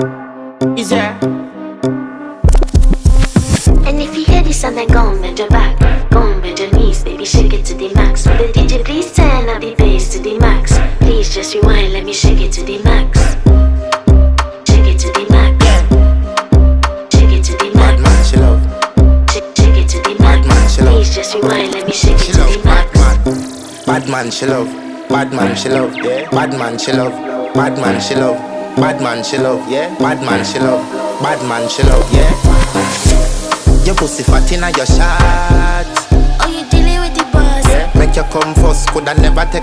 Is there? And if you hear this and then go on bend your back, go on bend your knees, baby, shake it to the max. Will the DJ please turn up the bass to the max? Please just rewind, let me shake it to the max. Shake it to the max. Shake it to the max. Bad man, she love. Shake it to the max. Bad man, she love. Please just rewind, let me shake it She to love the max. bad man, she love. Bad man, she love. Yeah. Bad man, she love. Bad man, she love. Bad man, she love. Yeah. Bad man, she love. Bad man, she love. Yeah. Your pussy fat inna your shot. Oh, you dealing with the boss? Yeah. Make you come first, coulda never take